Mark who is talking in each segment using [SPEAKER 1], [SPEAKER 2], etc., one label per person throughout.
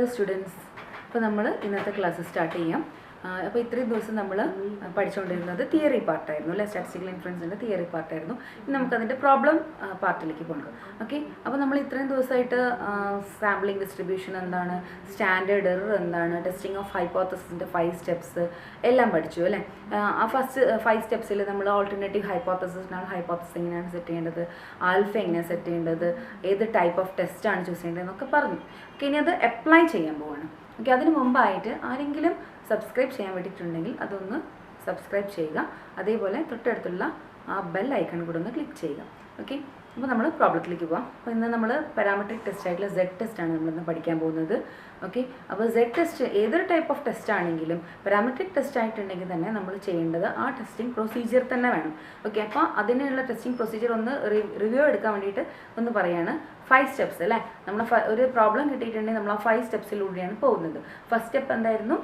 [SPEAKER 1] Hello students. അപ്പോൾ നമ്മൾ ഇന്നത്തെ ക്ലാസ് സ്റ്റാർട്ട് ചെയ്യാം. അപ്പോൾ ഇത്രയും ദിവസം നമ്മൾ പഠിച്ചുകൊണ്ടിരുന്നത് തിയറി പാർട്ടായിരുന്നു അല്ലേ, സ്റ്റാറ്റിസ്റ്റിക്കൽ ഇൻഫ്ലുവൻസിൻ്റെ തിയറി പാർട്ടായിരുന്നു. ഇനി നമുക്കതിൻ്റെ പ്രോബ്ലം പാർട്ടിലേക്ക് പോകണം. ഓക്കെ, അപ്പോൾ നമ്മൾ ഇത്രയും ദിവസമായിട്ട് സാമ്പിളിംഗ് ഡിസ്ട്രിബ്യൂഷൻ എന്താണ്, സ്റ്റാൻഡേർഡ് എറർ എന്താണ്, ടെസ്റ്റിംഗ് ഓഫ് ഹൈപ്പോത്തസിൻ്റെ 5 സ്റ്റെപ്സ് എല്ലാം പഠിച്ചു അല്ലേ. ആ ഫസ്റ്റ് 5 സ്റ്റെപ്സിൽ നമ്മൾ ഓൾട്ടർനേറ്റീവ് ഹൈപ്പോത്തസിനാണ് ഹൈപ്പോത്തസിസ് എങ്ങനെയാണ് സെറ്റ് ചെയ്യേണ്ടത്, ആൽഫ എങ്ങനെയാണ് സെറ്റ് ചെയ്യേണ്ടത്, ഏത് ടൈപ്പ് ഓഫ് ടെസ്റ്റാണ് ചൂസ് ചെയ്യേണ്ടത് എന്നൊക്കെ പറഞ്ഞു. ഓക്കെ, ഇനി അത് അപ്ലൈ ചെയ്യാൻ പോവാണ്. ഓക്കെ, അതിന് മുമ്പായിട്ട് ആരെങ്കിലും സബ്സ്ക്രൈബ് ചെയ്യാൻ വേണ്ടിയിട്ടുണ്ടെങ്കിൽ അതൊന്ന് സബ്സ്ക്രൈബ് ചെയ്യുക. അതേപോലെ തൊട്ടടുത്തുള്ള ആ ബെൽ ഐക്കൺ കൂടെ ഒന്ന് ക്ലിക്ക് ചെയ്യുക. ഓക്കെ, അപ്പോൾ നമ്മൾ പ്രോബ്ലത്തിലേക്ക് പോകാം. അപ്പോൾ ഇന്ന് നമ്മൾ പാരാമെട്രിക് ടെസ്റ്റ് ആയിട്ടുള്ള Z ടെസ്റ്റാണ് നമ്മളിന്ന് പഠിക്കാൻ പോകുന്നത്. ഓക്കെ, അപ്പോൾ Z ടെസ്റ്റ് ഏതൊരു ടൈപ്പ് ഓഫ് ടെസ്റ്റ് ആണെങ്കിലും പാരാമെട്രിക് ടെസ്റ്റ് ആയിട്ടുണ്ടെങ്കിൽ തന്നെ നമ്മൾ ചെയ്യേണ്ടത് ആ ടെസ്റ്റിംഗ് പ്രൊസീജിയർ തന്നെ വേണം. ഓക്കെ, അപ്പോൾ അതിനുള്ള ടെസ്റ്റിംഗ് പ്രൊസീജിയർ ഒന്ന് റിവ്യൂ എടുക്കാൻ വേണ്ടിയിട്ട് ഒന്ന് പറയുകയാണ്. 5 സ്റ്റെപ്സ് അല്ലേ, നമ്മൾ ഒരു പ്രോബ്ലം കിട്ടിയിട്ടുണ്ടെങ്കിൽ നമ്മൾ ആ 5 സ്റ്റെപ്സിലൂടെയാണ് പോകുന്നത്. ഫസ്റ്റ് സ്റ്റെപ്പ് എന്തായിരുന്നു?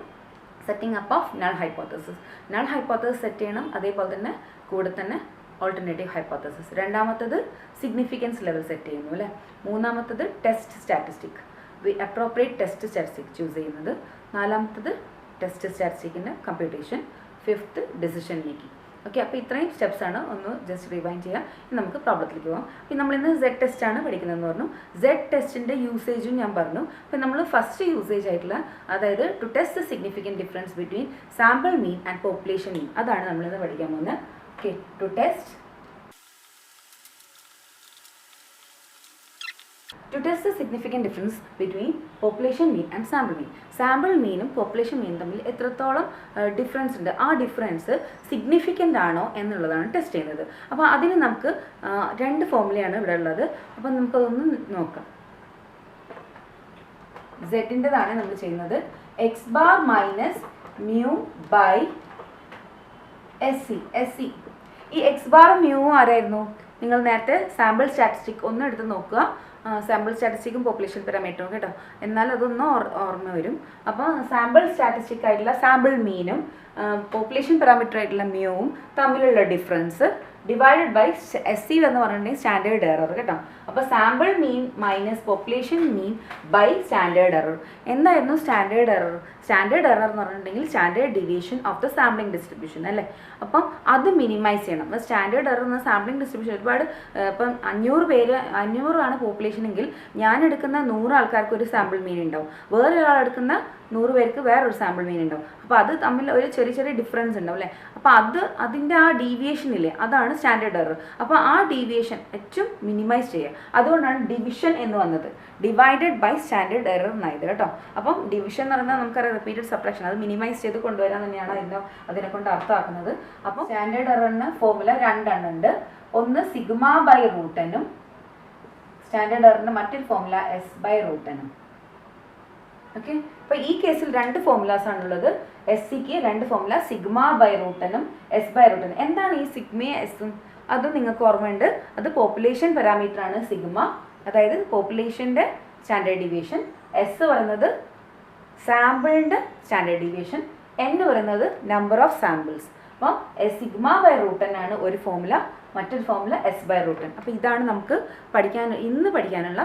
[SPEAKER 1] Setting up of null hypothesis. Null hypothesis set ചെയ്യണം, അതേപോലെ തന്നെ കൂടെ തന്നെ ഓൾട്ടർനേറ്റീവ് ഹൈപ്പോത്തസിസ്. രണ്ടാമത്തത് സിഗ്നിഫിക്കൻസ് ലെവൽ സെറ്റ് ചെയ്യുന്നു അല്ലേ. മൂന്നാമത്തത് test statistic, appropriate test statistic choose ചെയ്യുന്നത്. നാലാമത്തത് ടെസ്റ്റ് സ്റ്റാറ്റിസ്റ്റിക്കിൻ്റെ computation. 5th decision making. Okay, അപ്പോൾ ഇത്രയും സ്റ്റെപ്സാണ്. ഒന്ന് ജസ്റ്റ് റിവൈൻഡ് ചെയ്യാം. നമുക്ക് പ്രോബ്ലത്തിലേക്ക് പോകാം. അപ്പോൾ നമ്മളിന്ന് Z ടെസ്റ്റാണ് പഠിക്കുന്നതെന്ന് പറഞ്ഞു. Z ടെസ്റ്റിൻ്റെ യൂസേജും ഞാൻ പറഞ്ഞു. അപ്പോൾ നമ്മൾ ഫസ്റ്റ് യൂസേജ് ആയിട്ടുള്ള, അതായത് to test the significant difference between sample mean and population mean, അതാണ് നമ്മളിന്ന് പഠിക്കാൻ പോകുന്നത്. Okay, to test the significant difference between population mean and sample mean. Sample മീനും പോപ്പുലേഷൻ മീനും തമ്മിൽ എത്രത്തോളം ഡിഫറൻസ് ഉണ്ട്, ആ ഡിഫറൻസ് സിഗ്നിഫിക്കൻ്റ് ആണോ എന്നുള്ളതാണ് ടെസ്റ്റ് ചെയ്യുന്നത്. അപ്പോൾ അതിന് നമുക്ക് 2 ഫോർമുലയാണ് ഇവിടെ ഉള്ളത്. അപ്പം നമുക്കതൊന്ന് നോക്കാം. സെറ്റിൻ്റെതാണ് നമ്മൾ ചെയ്യുന്നത്. X bar minus mu by S C. ഈ എക്സ് ബാറും മ്യൂവും ആരായിരുന്നു? നിങ്ങൾ നേരത്തെ സാമ്പിൾ സ്റ്റാറ്റിസ്റ്റിക് ഒന്ന് എടുത്ത് നോക്കുക. സാമ്പിൾ സ്റ്റാറ്റിസ്റ്റിക്കും പോപ്പുലേഷൻ പാരാമീറ്ററും കേട്ടോ, എന്നാൽ അതൊന്നും ഓർമ്മ വരും. അപ്പോൾ സാമ്പിൾ സ്റ്റാറ്റിസ്റ്റിക് ആയിട്ടുള്ള സാമ്പിൾ മീനും പോപ്പുലേഷൻ പാരാമീറ്റർ ആയിട്ടുള്ള മ്യൂവും തമ്മിലുള്ള ഡിഫറൻസ് ഡിവൈഡഡ് ബൈ SC എന്ന് പറഞ്ഞിട്ടുണ്ടെങ്കിൽ സ്റ്റാൻഡേർഡ് എറർ കേട്ടോ. അപ്പോൾ sample mean minus population mean by standard error. എന്തായിരുന്നു സ്റ്റാൻഡേർഡ് എറർ? സ്റ്റാൻഡേർഡ് എറർ എന്ന് പറഞ്ഞിട്ടുണ്ടെങ്കിൽ standard deviation of the sampling distribution അല്ലേ. അപ്പം അത് മിനിമൈസ് ചെയ്യണം. അപ്പോൾ സ്റ്റാൻഡേർഡ് എറർ എന്ന സാമ്പിളിംഗ് ഡിസ്ട്രിബ്യൂഷൻ ഒരുപാട്, ഇപ്പം 500 ആണ് പോപ്പുലേഷൻ എങ്കിൽ ഞാൻ എടുക്കുന്ന 100 ആൾക്കാർക്ക് ഒരു സാമ്പിൾ മീൻ ഉണ്ടാവും, വേറൊരാൾ എടുക്കുന്ന 100 പേർക്ക് വേറൊരു സാമ്പിൾ മീൻ ഉണ്ടാവും. അപ്പോൾ അത് തമ്മിൽ ഒരു ചെറിയ ഡിഫറൻസ് ഉണ്ടാവും അല്ലേ. അപ്പോൾ അതിൻ്റെ ആ ഡീവിയേഷൻ ഇല്ലേ, അതാണ് സ്റ്റാൻഡേർഡ് എറർ. അപ്പോൾ ആ ഡീവിയേഷൻ ഏറ്റവും മിനിമൈസ് ചെയ്യുക. അതുകൊണ്ടാണ് ഡിവിഷൻ എന്ന് വന്നത്. ഡിവൈഡഡ് ബൈ സ്റ്റാൻഡേർഡ് എറർ എന്നായത് കേട്ടോ. അപ്പം ഡിവിഷൻ എന്ന് പറഞ്ഞാൽ നമുക്കറിയാം റിപ്പീറ്റഡ് സബ്ട്രാക്ഷൻ, അത് മിനിമൈസ് ചെയ്ത് കൊണ്ടുവരാൻ തന്നെയാണ് അതിനെ കൊണ്ട് അർത്ഥമാക്കുന്നത്. അപ്പം സ്റ്റാൻഡേർഡ് എററിന് ഫോർമുല 2 ഉണ്ട്. ഒന്ന് സിഗ്മ ബൈ റൂട്ടനും, സ്റ്റാൻഡേർഡ് എററിന് മറ്റൊരു ഫോർമുല S/√n. ഓക്കെ, അപ്പോൾ ഈ കേസിൽ 2 ഫോർമുലാസ് ആണുള്ളത്. SCക്ക് 2 ഫോർമുല, സിഗ്മ ബൈ റൂട്ടനും S/√n. എന്താണ് ഈ സിഗ്മയും എസും? അത് നിങ്ങൾക്ക് ഓർമ്മയുണ്ട്, അത് പോപ്പുലേഷൻ പാരാമീറ്റർ ആണ് സിഗ്മ, അതായത് പോപ്പുലേഷൻ്റെ സ്റ്റാൻഡേർഡ് ഡീവിയേഷൻ. S പറയുന്നത് സാമ്പിളിൻ്റെ സ്റ്റാൻഡേർഡ് ഡീവിയേഷൻ. N പറയുന്നത് നമ്പർ ഓഫ് സാമ്പിൾസ്. അപ്പം സിഗ്മ ബൈ റൂട്ടൻ ആണ് ഒരു ഫോർമുല, മറ്റൊരു ഫോർമുല S/√n. അപ്പോൾ ഇതാണ് നമുക്ക് ഇന്ന് പഠിക്കാനുള്ള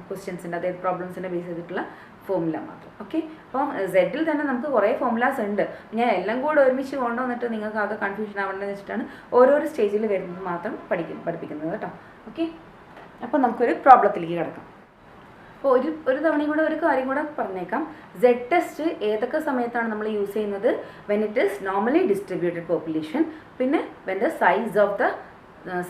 [SPEAKER 1] ക്വസ്റ്റ്യൻസിൻ്റെ, അതായത് പ്രോബ്ലംസിൻ്റെ ബേസ് ചെയ്തിട്ടുള്ള ഫോർമുല മാത്രം. ഓക്കെ, അപ്പം സെഡിൽ തന്നെ നമുക്ക് കുറേ ഫോർമുലാസ് ഉണ്ട്. ഞാൻ എല്ലാം കൂടെ ഒരുമിച്ച് കൊണ്ടുവന്നിട്ട് നിങ്ങൾക്ക് ആകെ കൺഫ്യൂഷൻ ആവേണ്ടതെന്ന് വെച്ചിട്ടാണ് ഓരോരോ സ്റ്റേജിൽ വരുന്നത് മാത്രം പഠിപ്പിക്കുന്നത് കേട്ടോ. ഓക്കെ, അപ്പോൾ നമുക്കൊരു പ്രോബ്ലത്തിലേക്ക് കിടക്കാം. അപ്പോൾ ഒരു തവണയും കൂടെ ഒരു കാര്യം കൂടെ പറഞ്ഞേക്കാം. Z ടെസ്റ്റ് ഏതൊക്കെ സമയത്താണ് നമ്മൾ യൂസ് ചെയ്യുന്നത്? When it is normally distributed population, പിന്നെ when the size of the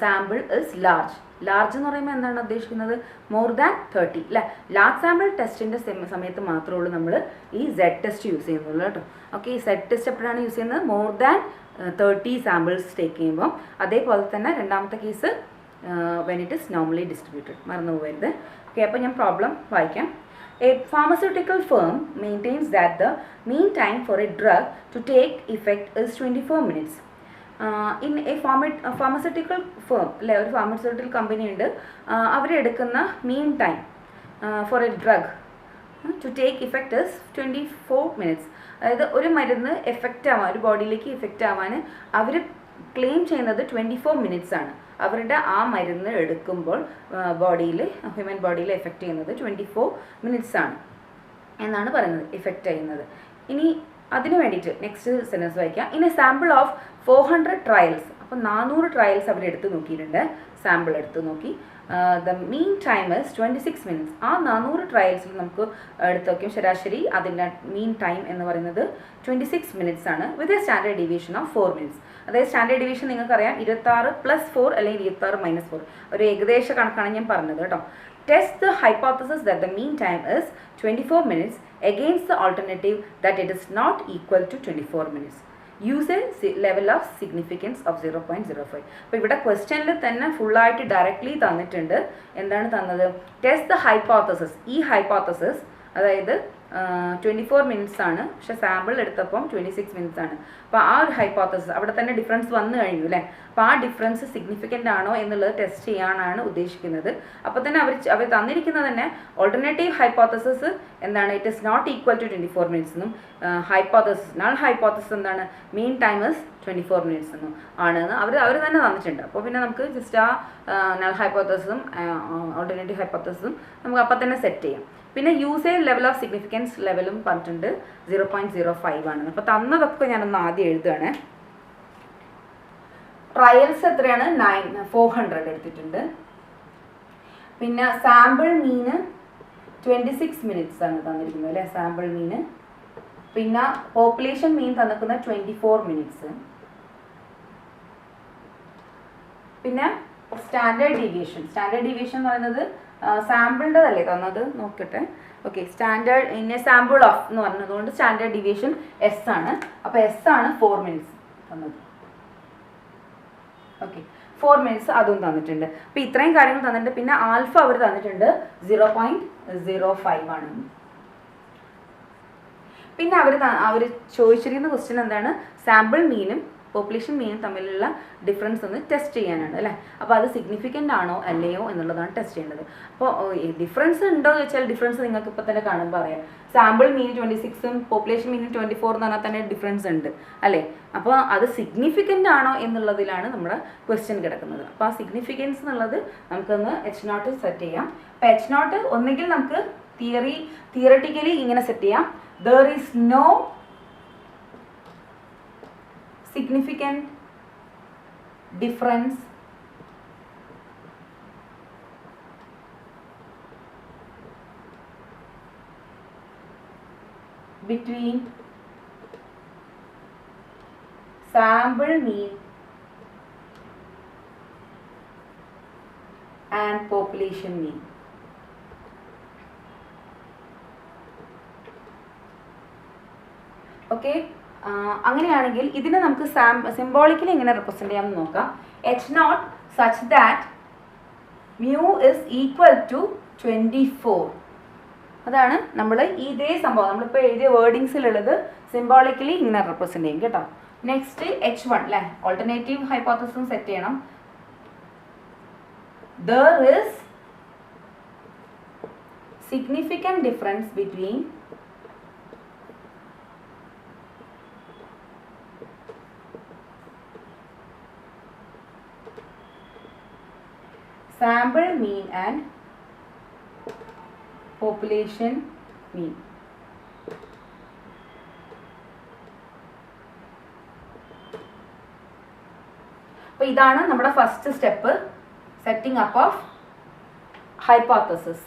[SPEAKER 1] sample is large. Large എന്ന് പറയുമ്പോൾ എന്താണ് ഉദ്ദേശിക്കുന്നത്? മോർ ദാൻ 30 അല്ലേ. ലാർജ് സാമ്പിൾ ടെസ്റ്റിൻ്റെ സമയത്ത് മാത്രമേ ഉള്ളൂ നമ്മൾ ഈ Z ടെസ്റ്റ് യൂസ് ചെയ്യുന്നുള്ളൂ കേട്ടോ. ഓക്കെ, ഈ Z ടെസ്റ്റ് എപ്പോഴാണ് യൂസ് ചെയ്യുന്നത്? മോർ ദാൻ 30 സാമ്പിൾസ് ടേക്ക് ചെയ്യുമ്പോൾ. അതേപോലെ തന്നെ രണ്ടാമത്തെ case when it is normally distributed, മറന്നു പോകരുത്. ഓക്കെ, അപ്പോൾ ഞാൻ പ്രോബ്ലം വായിക്കാം. A pharmaceutical firm maintains that the mean time for a drug to take effect is 24 minutes. In a pharmaceutical firm അല്ലെ, ഒരു ഫാർമസ്യൂട്ടിക്കൽ കമ്പനി ഉണ്ട്, അവരെടുക്കുന്ന mean time for a drug to take effect is 24 minutes. അതായത് ഒരു മരുന്ന് effect ആവാൻ, ഒരു ബോഡിയിലേക്ക് effect ആവാൻ അവർ ക്ലെയിം ചെയ്യുന്നത് 24 minutes ആണ്. അവരുടെ ആ മരുന്ന് എടുക്കുമ്പോൾ ബോഡിയിൽ, ഹ്യൂമൻ ബോഡിയിൽ എഫക്റ്റ് ചെയ്യുന്നത് 24 minutes ആണ്. എന്നാണ് പറയുന്നത്, ഇഫക്റ്റ് ചെയ്യുന്നത്. ഇനി അതിന് വേണ്ടിയിട്ട് നെക്സ്റ്റ് സെൻറ്റൻസ് വായിക്കാം. In A sample of 400 trials, അപ്പോൾ 400 ട്രയൽസ് അവർ എടുത്ത് നോക്കിയിട്ടുണ്ട്, സാമ്പിൾ എടുത്ത് നോക്കി. The mean time is 26 minutes. ആ 400 ട്രയൽസിൽ നമുക്ക് എടുത്ത് നോക്കിയും ശരാശരി അതിൻ്റെ മീൻ ടൈം എന്ന് പറയുന്നത് 26 മിനിറ്റ്സ് ആണ്, with a standard deviation of 4 minutes. അതായത് സ്റ്റാൻഡേർഡ് ഡീവിയേഷൻ നിങ്ങൾക്കറിയാം 26+4 അല്ലെങ്കിൽ 26-4, ഒരു ഏകദേശ കണക്കാണ് ഞാൻ പറഞ്ഞത് കേട്ടോ. Test the hypothesis that the mean time is 24 minutes against the alternative that it is not equal to 24 minutes. Use a level of significance of 0.05. അപ്പോൾ ഇവിടെ ക്വസ്റ്റ്യനിൽ തന്നെ ഫുള്ളായിട്ട് ഡയറക്റ്റ്ലി തന്നിട്ടുണ്ട്. എന്താണ് തന്നത്? Test the hypothesis. ഈ ഹൈപ്പോത്തസിസ് അതായത് 24 മിനിറ്റ്സ് ആണ്, പക്ഷെ സാമ്പിൾ എടുത്തപ്പം 26 മിനിറ്റ്സ് ആണ്. അപ്പോൾ ആ ഒരു ഹൈപ്പോത്തസിസ് അവിടെ തന്നെ ഡിഫറൻസ് വന്നു കഴിഞ്ഞു അല്ലേ. അപ്പോൾ ആ ഡിഫറൻസ് സിഗ്നിഫിക്കൻ്റ് ആണോ എന്നുള്ളത് ടെസ്റ്റ് ചെയ്യാനാണ് ഉദ്ദേശിക്കുന്നത്. അപ്പോൾ തന്നെ അവർ തന്നിരിക്കുന്നത് തന്നെ ഓൾട്ടർനേറ്റീവ് ഹൈപ്പോത്തസിസ് എന്താണ്, it is not equal to 24 minutes എന്നും, ഹൈപ്പോത്തസിസ് നൾ ഹൈപ്പോത്തസിസ് എന്താണ്, മീൻ ടൈം ഇസ് 24 മിനിറ്റ്സ് എന്നും ആണെന്ന് അവർ തന്നെ തന്നിട്ടുണ്ട്. അപ്പോൾ പിന്നെ നമുക്ക് ജസ്റ്റ് ആ നൾ ഹൈപ്പോത്തസിസും ഓൾട്ടർനേറ്റീവ് ഹൈപ്പോത്തസിസും നമുക്ക് അപ്പം തന്നെ സെറ്റ് ചെയ്യാം. പിന്നെ use A level of significance ലെവലും പറഞ്ഞിട്ടുണ്ട് 0.05 ആണ്. അപ്പോൾ തന്നതൊക്കെ ഞാനൊന്ന് ആദ്യം എഴുതുകയാണ്. ട്രയൽസ് എത്രയാണ്? 400 എടുത്തിട്ടുണ്ട്. പിന്നെ സാമ്പിൾ മീന് 26 മിനിറ്റ്സ് ആണ് തന്നിരിക്കുന്നത് അല്ലേ, സാമ്പിൾ മീന്. പിന്നെ പോപ്പുലേഷൻ മീൻ തന്നിരിക്കുന്നത് 24 മിനിറ്റ്സ്. പിന്നെ സ്റ്റാൻഡേർഡ് ഡീവിയേഷൻ എന്ന് പറയുന്നത് സാമ്പിളിൻ്റെതല്ലേ തന്നത്, നോക്കട്ടെ. Okay, standard in A sample of എന്ന് പറഞ്ഞതുകൊണ്ട് സ്റ്റാൻഡേർഡ് ഡീവിയേഷൻ എസ് ആണ്. അപ്പോൾ എസ് ആണ് 4 മിനിറ്റ്സ് തന്നത്. ഓക്കെ, 4 മിനിറ്റ്സ് അതും തന്നിട്ടുണ്ട്. അപ്പോൾ ഇത്രയും കാര്യങ്ങൾ തന്നിട്ടുണ്ട്. പിന്നെ ആൽഫ അവർ തന്നിട്ടുണ്ട് 0.05 ആണ്. പിന്നെ അവർ ചോദിച്ചിരിക്കുന്ന ക്വസ്റ്റ്യൻ എന്താണ്, സാമ്പിൾ മീനും പോപ്പുലേഷൻ മീനും തമ്മിലുള്ള ഡിഫറൻസ് ഒന്ന് ടെസ്റ്റ് ചെയ്യാനാണ് അല്ലേ. അപ്പോൾ അത് സിഗ്നിഫിക്കൻ്റ് ആണോ അല്ലയോ എന്നുള്ളതാണ് ടെസ്റ്റ് ചെയ്യേണ്ടത്. അപ്പോൾ ഡിഫറൻസ് ഉണ്ടോ എന്ന് വെച്ചാൽ ഡിഫറൻസ് നിങ്ങൾക്ക് ഇപ്പോൾ തന്നെ കാണുമ്പോൾ അറിയാം. സാമ്പിൾ മീൻ 26ഉം പോപ്പുലേഷൻ മീനും 24 എന്ന് പറഞ്ഞാൽ തന്നെ ഡിഫറൻസ് ഉണ്ട് അല്ലേ. അപ്പോൾ അത് സിഗ്നിഫിക്കൻ്റ് ആണോ എന്നുള്ളതിലാണ് നമ്മുടെ ക്വസ്റ്റ്യൻ കിടക്കുന്നത്. അപ്പോൾ ആ സിഗ്നിഫിക്കൻസ് എന്നുള്ളത് നമുക്കൊന്ന് H0 സെറ്റ് ചെയ്യാം. അപ്പോൾ H0 ഒന്നുകിൽ നമുക്ക് തിയററ്റിക്കലി ഇങ്ങനെ സെറ്റ് ചെയ്യാം, there is no significant difference between sample mean and population mean. Okay, അങ്ങനെയാണെങ്കിൽ ഇതിനെ നമുക്ക് സിംബോളിക്കലി എങ്ങനെ റെപ്രസെൻ്റ് ചെയ്യാമെന്ന് നോക്കാം. H0 such that mu is equal to 24. അതാണ് നമ്മൾ ഇതേ സംഭവം നമ്മളിപ്പോൾ എഴുതിയ വേർഡിങ്സിലുള്ളത് സിംബോളിക്കലി ഇങ്ങനെ റെപ്രസെൻ്റ് ചെയ്യും കേട്ടോ. നെക്സ്റ്റ് H1 അല്ലേ, ഓൾട്ടർനേറ്റീവ് ഹൈപ്പോത്തസിസും സെറ്റ് ചെയ്യണം. There is significant difference between sample mean and population mean. അപ്പോൾ ഇതാണ് നമ്മുടെ first step, setting up of hypothesis.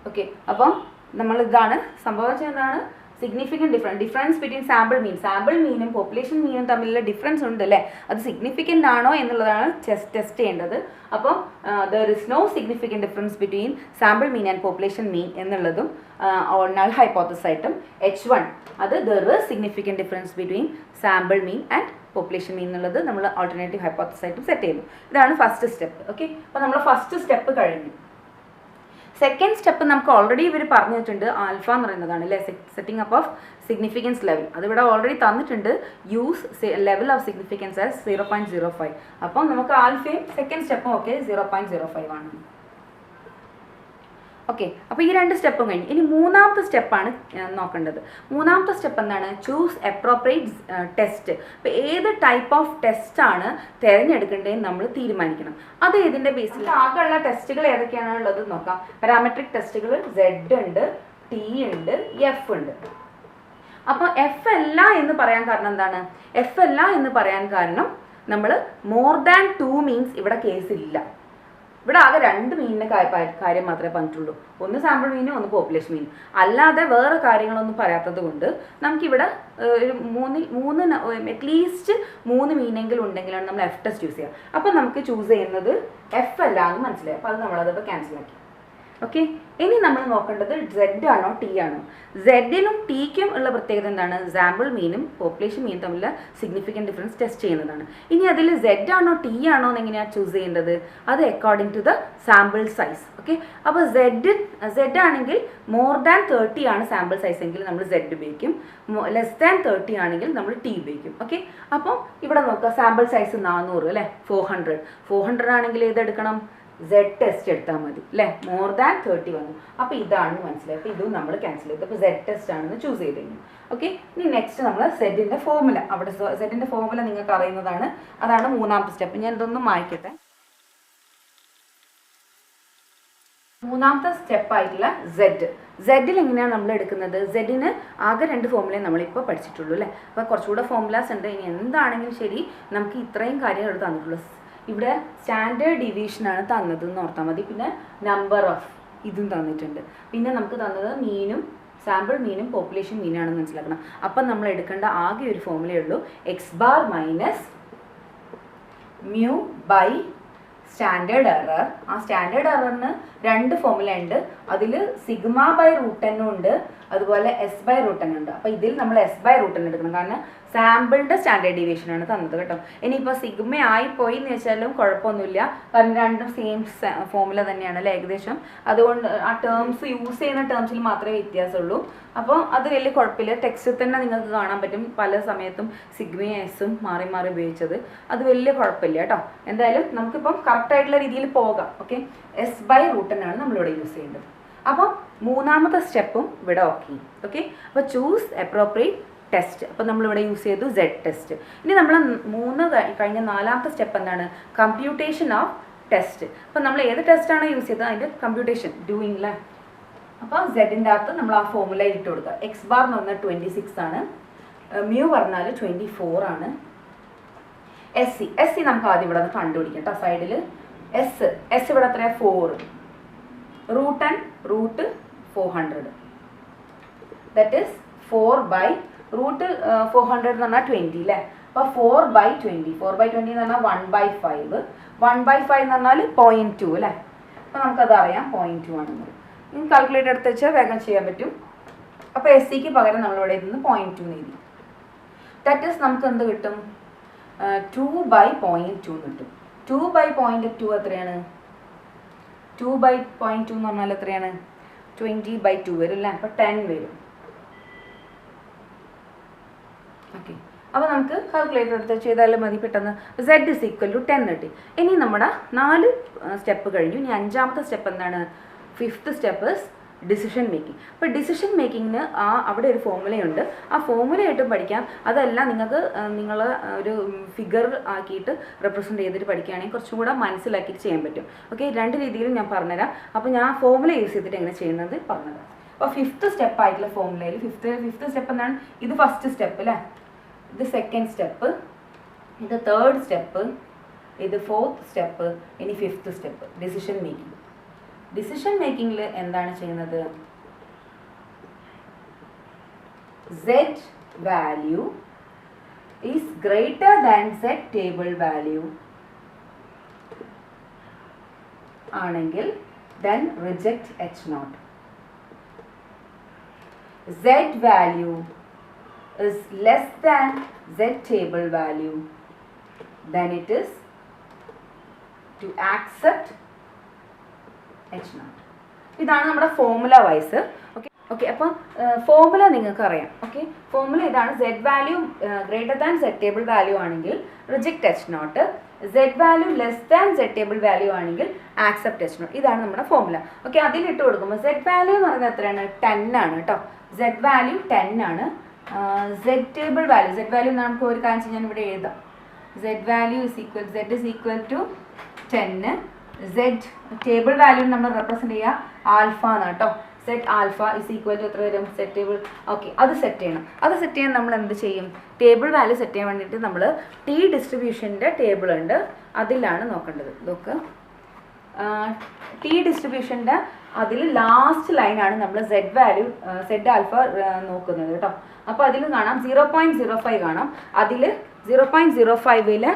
[SPEAKER 1] Okay, അപ്പം നമ്മൾ ഇതാണ് സംഭവിച്ചത്. എന്താണ് സിഗ്നിഫിക്കൻറ്റ് ഡിഫറൻസ് ബിറ്റ്വീൻ സാമ്പിൾ മീനും പോപ്പുലേഷൻ മീനും തമ്മിലുള്ള ഡിഫറൻസ് ഉണ്ട് അല്ലേ, അത് സിഗ്നിഫിക്കൻ്റ് ആണോ എന്നുള്ളതാണ് ടെസ്റ്റ് ചെയ്യേണ്ടത്. അപ്പം there is no significant difference between sample mean and population mean എന്നുള്ളതും നൾ ഹൈപ്പോത്തസിസ് ആയിട്ടും. H1 അത് there is significant difference between sample mean and population mean എന്നുള്ളത് നമ്മൾ ഓൾട്ടർനേറ്റീവ് ഹൈപ്പോത്തസിസ് ആയിട്ടും സെറ്റ് ചെയ്യുന്നു. ഇതാണ് ഫസ്റ്റ് സ്റ്റെപ്പ്. ഓക്കെ, അപ്പോൾ നമ്മൾ ഫസ്റ്റ് സ്റ്റെപ്പ് കഴിഞ്ഞു. സെക്കൻഡ് സ്റ്റെപ്പ് നമുക്ക് ഓൾറെഡി ഇവർ പറഞ്ഞിട്ടുണ്ട്, ആൽഫ എന്ന് പറയുന്നതാണ് അല്ലേ, setting up of significance level. അതിവിടെ ഓൾറെഡി തന്നിട്ടുണ്ട്, use level of significance as 0.05. അപ്പം നമുക്ക് ആൽഫയും സെക്കൻഡ് സ്റ്റെപ്പും ഒക്കെ 0.05 ആണ്. ഓക്കെ, അപ്പോൾ ഈ 2 സ്റ്റെപ്പും കഴിഞ്ഞു. ഇനി മൂന്നാമത്തെ സ്റ്റെപ്പാണ് നോക്കേണ്ടത്. മൂന്നാമത്തെ സ്റ്റെപ്പ് എന്താണ്? Choose appropriate test. അപ്പോൾ ഏത് ടൈപ്പ് ഓഫ് ടെസ്റ്റാണ് തിരഞ്ഞെടുക്കേണ്ടതെന്ന് നമ്മൾ തീരുമാനിക്കണം. അത് ഇതിൻ്റെ ബേസിൽ ആകെയുള്ള ടെസ്റ്റുകൾ ഏതൊക്കെയാണ് ഉള്ളത് നോക്കാം. പാരാമെട്രിക് ടെസ്റ്റുകൾ Z ഉണ്ട്, T ഉണ്ട്, F ഉണ്ട്. അപ്പോൾ F അല്ല എന്ന് പറയാൻ കാരണം എന്താണ്? F അല്ല എന്ന് പറയാൻ കാരണം നമ്മൾ മോർ ദാൻ 2 മീൻസ് ഇവിടെ കേസില്ല. ഇവിടെ ആകെ 2 മീനിൻ്റെ കാര്യം മാത്രമേ പറഞ്ഞിട്ടുള്ളൂ. ഒന്ന് സാമ്പിൾ മീനും ഒന്ന് പോപ്പുലേഷൻ മീനും. അല്ലാതെ വേറെ കാര്യങ്ങളൊന്നും പറയാത്തത് കൊണ്ട് നമുക്കിവിടെ ഒരു അറ്റ്ലീസ്റ്റ് 3 മീനെങ്കിലും ഉണ്ടെങ്കിലാണ് നമ്മൾ F ടെസ്റ്റ് യൂസ് ചെയ്യുക. അപ്പം നമുക്ക് ചൂസ് ചെയ്യുന്നത് F അല്ല എന്ന് മനസ്സിലായി. അപ്പോൾ അത് നമ്മളതിപ്പോൾ ക്യാൻസൽ ആക്കി. ഓക്കെ, ഇനി നമ്മൾ നോക്കേണ്ടത് Z ആണോ T ആണോ. Zനും Tക്കും ഉള്ള പ്രത്യേകത എന്താണ്? സാമ്പിൾ മീനും പോപ്പുലേഷൻ മീനും തമ്മിലുള്ള സിഗ്നിഫിക്കൻറ്റ് ഡിഫറൻസ് ടെസ്റ്റ് ചെയ്യുന്നതാണ്. ഇനി അതിൽ Z ആണോ T ആണോ എന്ന് എങ്ങനെയാണ് ചൂസ് ചെയ്യേണ്ടത്? അത് according to the sample size. Okay, അപ്പോൾ Z ആണെങ്കിൽ മോർ ദാൻ 30 ആണ് സാമ്പിൾ സൈസ് എങ്കിൽ നമ്മൾ Z ഉപയോഗിക്കും. ലെസ് ദാൻ 30 ആണെങ്കിൽ നമ്മൾ T ഉപയോഗിക്കും. ഓക്കെ, അപ്പോൾ ഇവിടെ നോക്കുക, സാമ്പിൾ സൈസ് 400 അല്ലേ, 400 ആണെങ്കിൽ ഏതെടുക്കണം? Z ടെസ്റ്റ് എടുത്താൽ മതി അല്ലേ. മോർ ദാൻ 30 വന്നു. അപ്പോൾ ഇതാണെന്ന് മനസ്സിലായി. അപ്പോൾ ഇതും നമ്മൾ ക്യാൻസൽ ചെയ്തു. അപ്പോൾ Z ടെസ്റ്റ് ആണെന്ന് ചൂസ് ചെയ്ത് കഴിഞ്ഞു. ഓക്കെ, ഇനി നെക്സ്റ്റ് നമ്മൾ സെഡിൻ്റെ ഫോർമുല. അവിടെ സെഡിൻ്റെ ഫോർമുല നിങ്ങൾക്ക് അറിയുന്നതാണ്. അതാണ് മൂന്നാമത്തെ സ്റ്റെപ്പ്. ഞാൻ ഇതൊന്നും മായ്ക്കട്ടെ. മൂന്നാമത്തെ സ്റ്റെപ്പായിട്ടുള്ള സെഡിൽ എങ്ങനെയാണ് നമ്മൾ എടുക്കുന്നത്? സെഡിന് ആകെ 2 ഫോർമുലയും നമ്മളിപ്പോൾ പഠിച്ചിട്ടുള്ളൂ അല്ലേ. അപ്പോൾ കുറച്ചുകൂടെ ഫോർമുലാസ് ഉണ്ട്. ഇനി എന്താണെങ്കിലും ശരി, നമുക്ക് ഇത്രയും കാര്യങ്ങൾ എടുത്ത് തന്നിട്ടുള്ളൂ. ഇവിടെ സ്റ്റാൻഡേർഡ് ഡീവിയേഷനാണ് തന്നതെന്ന് ഓർത്താൽ മതി. പിന്നെ നമ്പർ ഓഫ് ഇതും തന്നിട്ടുണ്ട്. പിന്നെ നമുക്ക് തന്നത് മീനും സാമ്പിൾ മീനും പോപ്പുലേഷൻ മീനാണെന്ന് മനസ്സിലാക്കണം. അപ്പം നമ്മൾ എടുക്കേണ്ട ആകെ ഒരു ഫോർമുലയേ ഉള്ളൂ. x⁻ minus mu by standard error. ആ സ്റ്റാൻഡേർഡ് എററിന് 2 ഫോർമുല ഉണ്ട്. അതിൽ σ/√n ഉണ്ട്, അതുപോലെ S/√n ഉണ്ട്. അപ്പോൾ ഇതിൽ നമ്മൾ S/√n എടുക്കണം. കാരണം സാമ്പിളിൻ്റെ സ്റ്റാൻഡേർഡ് ഡീവിയേഷൻ ആണ് തന്നത് കേട്ടോ. ഇനിയിപ്പോൾ സിഗ്മ ആയിപ്പോയി എന്ന് വെച്ചാലും കുഴപ്പമൊന്നുമില്ല. കാരണം രണ്ടും സെയിം ഫോർമുല തന്നെയാണ് അല്ലേ ഏകദേശം. അതുകൊണ്ട് ആ ടേംസ് യൂസ് ചെയ്യുന്ന ടേംസിൽ മാത്രമേ വ്യത്യാസമുള്ളൂ. അപ്പോൾ അത് വലിയ കുഴപ്പമില്ല. ടെക്സ്റ്റിൽ തന്നെ നിങ്ങൾക്ക് കാണാൻ പറ്റും പല സമയത്തും സിഗ്മയും എസും മാറി മാറി ഉപയോഗിച്ചത്. അത് വലിയ കുഴപ്പമില്ല കേട്ടോ. എന്തായാലും നമുക്കിപ്പം കറക്റ്റായിട്ടുള്ള രീതിയിൽ പോകാം. ഓക്കെ, S/√n ആണ് നമ്മളിവിടെ യൂസ് ചെയ്യേണ്ടത്. അപ്പം മൂന്നാമത്തെ സ്റ്റെപ്പും ഇവിടെ ഓക്കെ. അപ്പോൾ ചൂസ് അപ്രോപ്രിയേറ്റ് ടെസ്റ്റ്. അപ്പോൾ നമ്മളിവിടെ യൂസ് ചെയ്തു Z ടെസ്റ്റ്. ഇനി നമ്മൾ 3 കഴിഞ്ഞ 4ാമത്തെ സ്റ്റെപ്പ് എന്താണ്? Computation of test. അപ്പോൾ നമ്മൾ ഏത് ടെസ്റ്റാണ് യൂസ് ചെയ്തത് അതിൻ്റെ കമ്പ്യൂട്ടേഷൻ ഡൂയിങ് അല്ലേ. അപ്പോൾ സെഡിൻ്റെ അകത്ത് നമ്മൾ ആ ഫോർമുല ഇട്ട് കൊടുക്കുക. x ബാർ എന്ന് പറഞ്ഞാൽ 26 ആണ്, മ്യൂ പറഞ്ഞാൽ 24 ആണ്. എസ് സി നമുക്ക് ആദ്യം ഇവിടെ നിന്ന് കണ്ടുപിടിക്കാം കേട്ടോ. സൈഡിൽ എസ് ഇവിടെ എത്രയാണ്? 4. √400 ദാറ്റ് ഈസ് 4/√400 എന്ന് പറഞ്ഞാൽ 20 അല്ലേ. അപ്പോൾ 4/20 എന്ന് പറഞ്ഞാൽ 1/5. 1/5 എന്ന് പറഞ്ഞാൽ 0.2 അല്ലേ. അപ്പോൾ നമുക്കത് അറിയാം 0.2 ആണെന്ന്. ഇനി കാൽക്കുലേറ്റർ എടുത്ത് വെച്ചാൽ വേഗം ചെയ്യാൻ പറ്റും. അപ്പോൾ SCക്ക് പകരം നമ്മളിവിടെ ഇരുന്ന് 0.2 എഴുതി. ദാറ്റ് ഈസ് നമുക്ക് എന്ത് കിട്ടും? 2/0.2 കിട്ടും. 2/0.2 എത്രയാണ്? 2/0.2 എന്ന് പറഞ്ഞാൽ എത്രയാണ്? 20/2 വരും അല്ലേ. അപ്പോൾ 10 വരും. ഓക്കെ, അപ്പോൾ നമുക്ക് കാൽക്കുലേറ്റർ എടുത്ത് ചെയ്താലും മതി പെട്ടെന്ന്. Z = 10 കിട്ടി. ഇനി നമ്മുടെ 4 സ്റ്റെപ്പ് കഴിഞ്ഞു. ഇനി 5ാമത്തെ സ്റ്റെപ്പ് എന്താണ്? 5th step decision making. അപ്പോൾ ഡിസിഷൻ മേക്കിങ്ങിന് അവിടെ ഒരു ഫോർമുലയുണ്ട്. ആ ഫോർമുലയായിട്ടും പഠിക്കാം. അതല്ല നിങ്ങൾക്ക് നിങ്ങൾ ഒരു ഫിഗർ ആക്കിയിട്ട് റെപ്രസെൻറ്റ് ചെയ്തിട്ട് പഠിക്കുകയാണെങ്കിൽ കുറച്ചും കൂടെ മനസ്സിലാക്കിയിട്ട് ചെയ്യാൻ പറ്റും. ഓക്കെ, 2 രീതിയിലും ഞാൻ പറഞ്ഞുതരാം. അപ്പോൾ ഞാൻ ഫോർമുല യൂസ് ചെയ്തിട്ട് എങ്ങനെ ചെയ്യുന്നത് പറഞ്ഞുതരാം. അപ്പോൾ 5th സ്റ്റെപ്പായിട്ടുള്ള ഫോർമുലയിൽ 5th സ്റ്റെപ്പ് എന്താണ്? ഇത് ഫസ്റ്റ് സ്റ്റെപ്പ് അല്ലേ, ഇത് സെക്കൻഡ് സ്റ്റെപ്പ്, ഇത് തേർഡ് സ്റ്റെപ്പ്, ഇത് 4th സ്റ്റെപ്പ്, ഇനി 5th step decision making. Decision മേക്കിങ്ങിൽ എന്താണ് ചെയ്യുന്നത്? Z value is greater than Z table value ആണെങ്കിൽ then reject H0. Z value is less than Z table value, then it is to accept H0. ഇതാണ് നമ്മുടെ formula wise. Okay, okay, അപ്പം formula നിങ്ങൾക്ക് അറിയാം. Okay, formula ഇതാണ്. Z value greater than Z table value ആണെങ്കിൽ reject H nought, Z value less than Z table value ആണെങ്കിൽ accept H nought. ഇതാണ് നമ്മുടെ ഫോർമുല. ഓക്കെ, അതിലിട്ട് കൊടുക്കുമ്പോൾ സെഡ് വാല്യൂ എന്ന് പറയുന്നത് എത്രയാണ്? 10 ആണ് കേട്ടോ. സെഡ് വാല്യൂ 10 ആണ്. സെഡ് ടേബിൾ വാല്യൂ നമുക്ക് ഒരു കാര്യം ഞാൻ ഇവിടെ എഴുതാം. Z value Z is equal to 10. Z table value നമ്മൾ റെപ്രസെൻറ്റ് ചെയ്യുക ആൽഫ എന്നാണ് കേട്ടോ. Z alpha is equal to എത്ര വരും? Z table. ഓക്കെ, അത് സെറ്റ് ചെയ്യണം. അത് സെറ്റ് ചെയ്യാൻ നമ്മൾ എന്ത് ചെയ്യും? ടേബിൾ വാല്യൂ സെറ്റ് ചെയ്യാൻ വേണ്ടിയിട്ട് നമ്മൾ ടി ഡിസ്ട്രിബ്യൂഷൻ്റെ ടേബിൾ ഉണ്ട്, അതിലാണ് നോക്കേണ്ടത്. നോക്ക്, ടി ഡിസ്ട്രിബ്യൂഷൻ്റെ അതിൽ ലാസ്റ്റ് ലൈനാണ് നമ്മൾ സെഡ് വാല്യൂ സെഡ് ആൽഫ നോക്കുന്നത് കേട്ടോ. അപ്പോൾ അതിൽ കാണാം 0.05 കാണാം. അതിൽ 0.05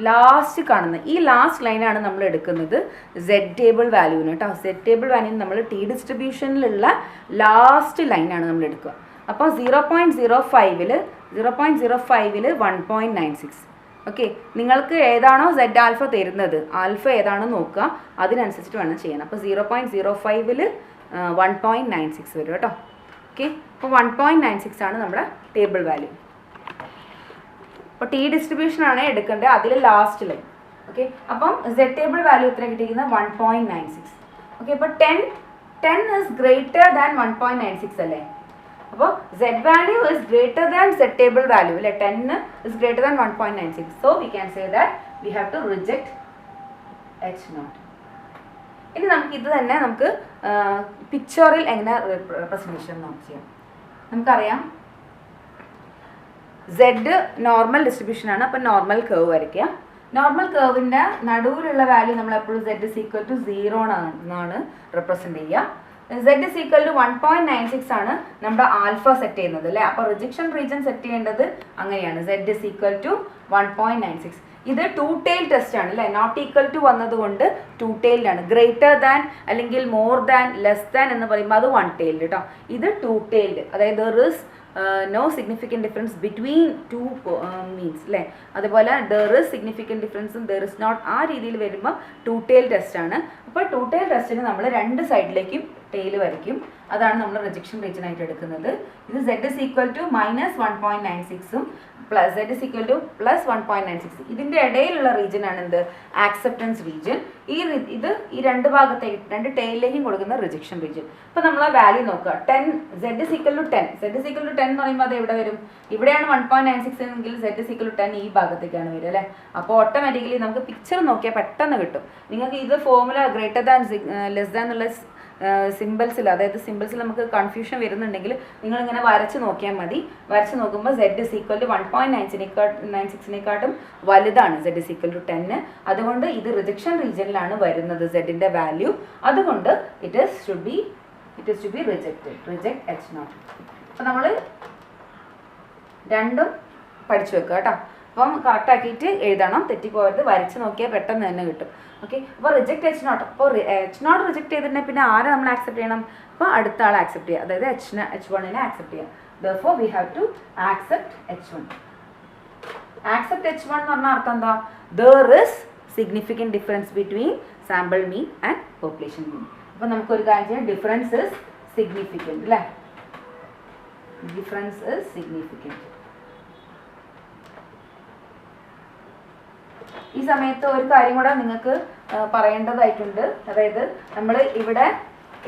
[SPEAKER 1] ലാസ്റ്റ് കാണുന്നത് ഈ ലാസ്റ്റ് ലൈനാണ് നമ്മൾ എടുക്കുന്നത് സെഡ് ടേബിൾ വാല്യൂവിന് കേട്ടോ. സെഡ് ടേബിൾ വാല്യൂവിന് നമ്മൾ ടി ഡിസ്ട്രിബ്യൂഷനിലുള്ള ലാസ്റ്റ് ലൈനാണ് നമ്മൾ എടുക്കുക. അപ്പോൾ 0.05 1.96. ഓക്കെ, നിങ്ങൾക്ക് ഏതാണോ സെഡ് ആൽഫ തരുന്നത്, ആൽഫ ഏതാണോ നോക്കുക, അതിനനുസരിച്ചിട്ട് വേണം ചെയ്യാൻ. അപ്പോൾ 0.05 1.96 വരും കേട്ടോ. ഓക്കെ, അപ്പോൾ 1.96 ആണ് നമ്മുടെ ടേബിൾ വാല്യൂ. അപ്പോൾ ടി ഡിസ്ട്രിബ്യൂഷൻ ആണ് എടുക്കേണ്ടത്, അതിൽ ലാസ്റ്റ് ലൈൻ. ഓക്കെ, അപ്പം സെഡ് ടേബിൾ വാല്യൂ എത്ര കിട്ടിയിരിക്കുന്നത്? 1.96. ഓക്കെ, അപ്പോൾ 10 ഇസ് ഗ്രേറ്റർ ദാൻ 1.96 അല്ലേ? അപ്പോൾ Z value is greater than Z table value അല്ലേ? 10 is greater than 1.96. So we can say that we have to reject H naught. ഇനി നമുക്ക് ഇത് തന്നെ നമുക്ക് പിക്ചറിൽ എങ്ങനെ റെപ്രസെൻറ്റേഷൻ നമുക്ക് ചെയ്യാം. നമുക്കറിയാം സെഡ് നോർമൽ ഡിസ്ട്രിബ്യൂഷൻ ആണ്. അപ്പം നോർമൽ കർവ് വരയ്ക്കുക. നോർമൽ കർവിൻ്റെ നടുവിലുള്ള വാല്യൂ നമ്മൾ എപ്പോഴും സെഡ് ഇസ് ഈക്വൽ ടു 0 എന്നാണ് റെപ്രസെൻറ്റ് ചെയ്യുക. സെഡ് ഇസ് ഈക്വൽ ടു 1.96 ആണ് നമ്മുടെ ആൽഫ സെറ്റ് ചെയ്യുന്നത് അല്ലേ? അപ്പോൾ റിജക്ഷൻ റീജിയൻ സെറ്റ് ചെയ്യേണ്ടത് അങ്ങനെയാണ്. Z is equal to 1.96. ഇത് 2 tail ടെസ്റ്റ് ആണ് അല്ലേ? നോട്ട് ഈക്വൽ ടു വന്നതുകൊണ്ട് 2 tailed ആണ്. ഗ്രേറ്റർ ദാൻ അല്ലെങ്കിൽ മോർ ദാൻ ലെസ് ദാൻ എന്ന് പറയുമ്പോൾ അത് 1 tailed കേട്ടോ. ഇത് 2 tailed, അതായത് there is no significant difference between 2 means അല്ലേ? അതുപോലെ ദർ ഇസ് സിഗ്നിഫിക്കൻറ്റ് ഡിഫറൻസും ദർ ഇസ് നോട്ട്, ആ രീതിയിൽ വരുമ്പോൾ 2 tail ടെസ്റ്റ് ആണ്. അപ്പോൾ 2 tail ടെസ്റ്റിന് നമ്മൾ 2 സൈഡിലേക്കും ടെയിൽ വരയ്ക്കും. അതാണ് നമ്മൾ റിജക്ഷൻ റീജിയൻ ആയിട്ട് എടുക്കുന്നത്. ഇത് സെഡ് ഇസ് ഈക്വൽ ടു -1.96ഉം plus Z is equal to +1.96. ഇതിൻ്റെ ഇടയിലുള്ള റീജിയൻ ആണ് എന്ത്? Acceptance region. ഇത് ഈ 2 ഭാഗത്തേക്ക് 2 ടെയിലേക്കും കൊടുക്കുന്ന റിജക്ഷൻ റീജിയൻ. അപ്പോൾ നമ്മൾ ആ വാല്യൂ നോക്കുക. 10 Z is equal to 10. Z is equal to 10 എന്ന് പറയുമ്പോൾ അത് എവിടെ വരും? ഇവിടെയാണ് 1.96 എങ്കിൽ സെഡ് ഇസ് ഈക്വൽ ടു 10 ഈ ഭാഗത്തേക്കാണ് വരിക അല്ലേ? അപ്പോൾ ഓട്ടോമാറ്റിക്കലി നമുക്ക് പിക്ചർ നോക്കിയാൽ പെട്ടെന്ന് കിട്ടും. നിങ്ങൾക്ക് ഇത് formula greater than less than എന്നുള്ള സിമ്പിൾസിൽ, അതായത് സിമ്പിൾസിൽ നമുക്ക് കൺഫ്യൂഷൻ വരുന്നുണ്ടെങ്കിൽ നിങ്ങളിങ്ങനെ വരച്ച് നോക്കിയാൽ മതി. വരച്ച് നോക്കുമ്പോൾ സെഡ് ഇസ് ഈക്വൽ ടു 1.96 വലുതാണ് സെഡ് ഇസ് ഈക്വൽ ടു 10. അതുകൊണ്ട് ഇത് റിജക്ഷൻ റീജിയനിലാണ് വരുന്നത് സെഡിൻ്റെ വാല്യൂ. അതുകൊണ്ട് it is to be reject H naught. അപ്പോൾ നമ്മൾ രണ്ടും പഠിച്ചു വെക്കുക കേട്ടോ. അപ്പം കറക്റ്റാക്കിയിട്ട് എഴുതണം, തെറ്റിപ്പോയത്. വരച്ച് നോക്കിയാൽ പെട്ടെന്ന് തന്നെ കിട്ടും. ഓക്കെ, അപ്പോൾ റിജക്ട് എച്ച് നോട്ട്. അപ്പോൾ എച്ച് നോട്ട് റിജക്ട് ചെയ്തിട്ടുണ്ടെങ്കിൽ പിന്നെ ആരെ നമ്മൾ ആക്സെപ്റ്റ് ചെയ്യണം? അപ്പോൾ അടുത്ത ആളെ ആക്സെപ്റ്റ് ചെയ്യുക, അതായത് H1 ആക്സെപ്റ്റ് ചെയ്യുക. Therefore we have to accept H1. Accept H1 എന്ന് പറഞ്ഞാൽ അർത്ഥം എന്താ? There is significant difference between sample mean and population mean. അപ്പോൾ നമുക്കൊരു കാര്യം ചെയ്യാം, ഡിഫറൻസ് ഇസ് സിഗ്നിഫിക്കൻറ്റ് അല്ലേ? Difference is significant. ഈ സമയത്ത് ഒരു കാര്യം കൂടെ നിങ്ങൾക്ക് പറയേണ്ടതായിട്ടുണ്ട്. അതായത് നമ്മൾ ഇവിടെ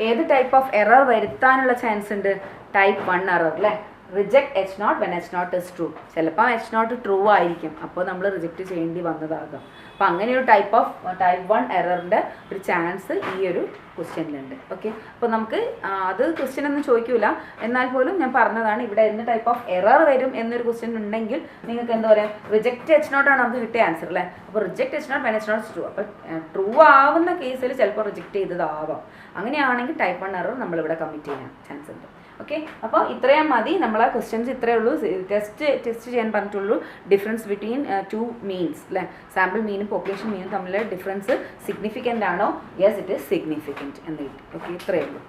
[SPEAKER 1] ഏത് ടൈപ്പ് ഓഫ് എറർ വരുത്താനുള്ള ചാൻസ് ഉണ്ട്? ടൈപ്പ് 1 എറർ അല്ലേ? Reject H naught when H naught is true. ചിലപ്പോൾ എച്ച് നോട്ട് ട്രൂ ആയിരിക്കും, അപ്പോൾ നമ്മൾ റിജക്റ്റ് ചെയ്യേണ്ടി വന്നതാകാം. അപ്പോൾ അങ്ങനെ ഒരു ടൈപ്പ് 1 എററിൻ്റെ ഒരു ചാൻസ് ഈ ഒരു ക്വസ്റ്റ്യനിലുണ്ട്. ഓക്കെ, അപ്പോൾ നമുക്ക് അത് ക്വസ്റ്റ്യൻ ഒന്നും ചോദിക്കില്ല, എന്നാൽ പോലും ഞാൻ പറഞ്ഞതാണ് ഇവിടെ എന്ത് ടൈപ്പ് ഓഫ് എറർ വരും എന്നൊരു ക്വസ്റ്റ്യൻ ഉണ്ടെങ്കിൽ നിങ്ങൾക്ക് എന്താ പറയുക, റിജക്റ്റ് എച്ച് നോട്ടാണ് നമുക്ക് കിട്ടിയ ആൻസർ അല്ലേ? അപ്പോൾ reject H naught when H naught true. അപ്പോൾ ട്രൂ ആവുന്ന കേസിൽ ചിലപ്പോൾ റിജക്റ്റ് ചെയ്തതാവാം. അങ്ങനെയാണെങ്കിൽ ടൈപ്പ് 1 എറർ നമ്മളിവിടെ കമ്മിറ്റ് ചെയ്യാൻ ചാൻസ് ഉണ്ട്. ഓക്കെ, അപ്പോൾ ഇത്രയും മതി. നമ്മളെ ക്വസ്റ്റ്യൻസ് ഇത്രയേ ഉള്ളൂ. ടെസ്റ്റ് ചെയ്യാൻ പറഞ്ഞിട്ടുള്ളൂ ഡിഫറൻസ് ബിറ്റ്വീൻ 2 മീൻസ് അല്ലേ? സാമ്പിൾ മീനും പോപ്പുലേഷൻ മീനും തമ്മിലുള്ള ഡിഫറൻസ് സിഗ്നിഫിക്കൻ്റ് ആണോ? യെസ്, ഇറ്റ് ഈസ് സിഗ്നിഫിക്കൻറ്റ് എന്ന് കിട്ടി. ഓക്കെ, ഇത്രയേ ഉള്ളൂ.